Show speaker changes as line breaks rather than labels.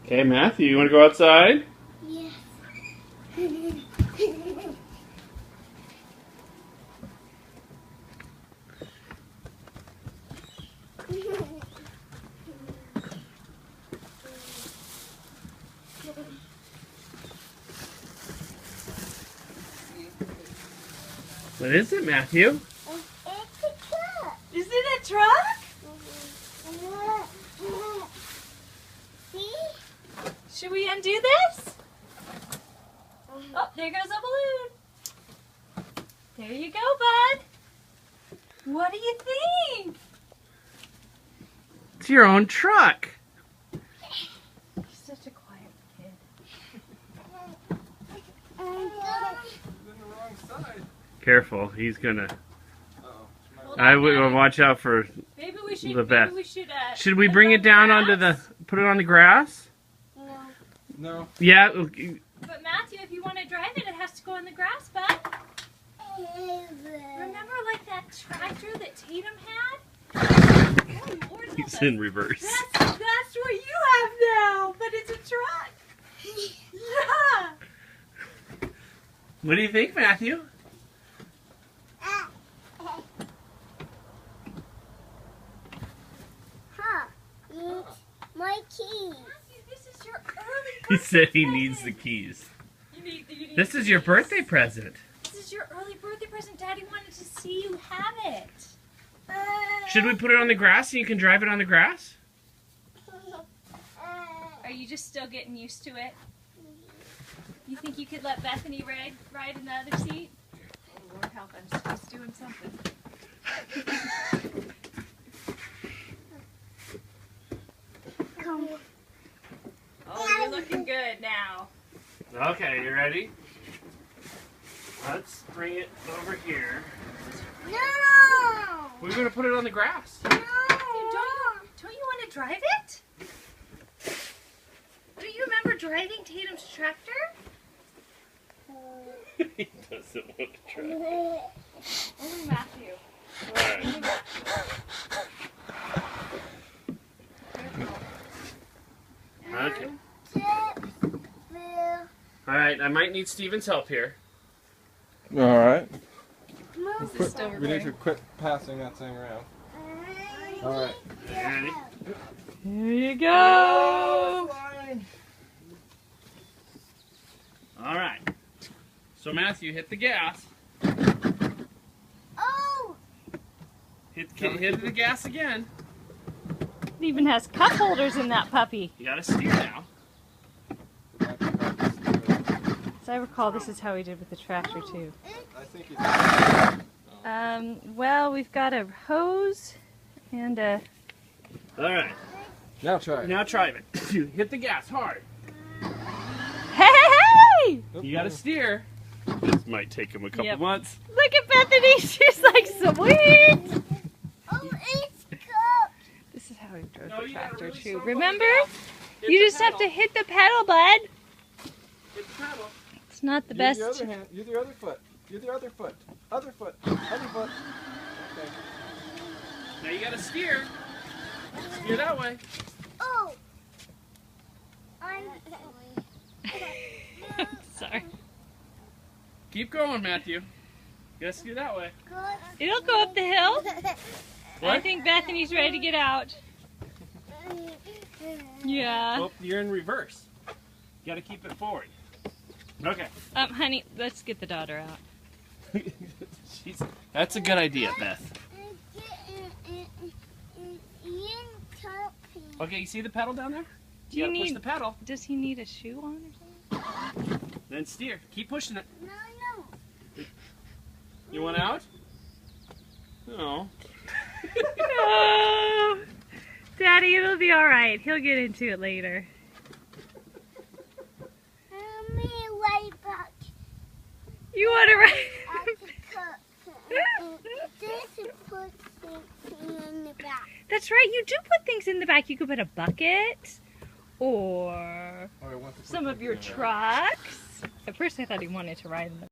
Okay, Matthew, you want to go outside?
Yes.
What is it, Matthew?
It's a truck.
Is it a truck?
See?
Should we undo this? Oh, there goes a balloon. There you go, bud. What do you think?
It's your own truck.
You're such a quiet kid.
In the wrong side.
Careful, he's gonna.
Hold
I
on,
would
Mattie.
watch out for.
Maybe we should.
the best.
Maybe we should.
Should we
put
bring it down
grass?
onto the? Put it on the grass?
No.
No.
Yeah.
But Matthew, if you want to drive it, it has to go on the grass, bud. Remember, like that tractor that Tatum had? Oh, Lord,
He's
that's-
in reverse.
That's what you have now, but it's a truck. Yeah.
What do you think, Matthew?
Huh. My key.
Matthew, this is your early
He
birthday
said he
present.
needs the keys.
You need
This
the
is your
keys.
birthday present.
This is your early birthday present. Daddy wanted to see you have it.
Should we put it on the grass so you can drive it on the grass?
Are you just still getting used to it? You think you could let Bethany ride in the other seat? Oh, Lord help, I'm just doing something.
Come.
Oh, you're looking good now.
Okay, you ready? Let's bring it over here.
No.
We're gonna put it on the grass.
No.
Don't you want to drive it? Do you remember driving Tatum's tractor?
He doesn't want to try.
Oh, Matthew.
Alright. Okay. Alright, I might need Steven's help here.
All right.
Is this still
We need
recording?
to quit passing that thing around. All right.
Ready?
Here you go.
Alright. So Matthew, hit the gas.
Oh.
Hit the gas again.
It even has cup holders in that puppy.
You gotta steer now.
As I recall, this is how we did with the tractor too.
I think it's.
Well, we've got a hose and a.
Alright.
Now try it.
Now try it. Hit the gas hard.
Hey!
You gotta steer. This might take him a couple
Yep.
months.
Look at Bethany. She's like, sweet.
Oh, it's cup.
This is how we drove
No,
the
you gotta
tractor
really
too.
slow
Remember?
down. Hit
You
the
just have to
pedal.
hit the pedal, bud.
Hit the pedal.
It's not the
Use
best.
the other hand. Use your other foot. Use your other foot. Other foot. Other foot. Okay.
Now you gotta steer. Steer that way.
Oh. I'm
Sorry.
Keep going, Matthew. You gotta steer that way.
It'll go up the hill. I
What?
think Bethany's ready to get out. Yeah.
Oh, you're in reverse. You gotta keep it forward. Okay.
Honey, let's get the daughter out.
That's a good idea, Beth. Okay, you see the pedal down there?
Do
You
you
gotta push
need?
the pedal,
Does he need a shoe on or something?
then steer. Keep pushing it.
No.
You want out? No.
Oh, Daddy, it'll be all right. He'll get into it later.
Let me way back
You want to
at
ride?
the cup. This puts something in the back.
That's right. You do put things in the back. You could put a bucket or
All right, once the
some
foot
of your
goes in,
trucks. At first, I thought he wanted to ride in the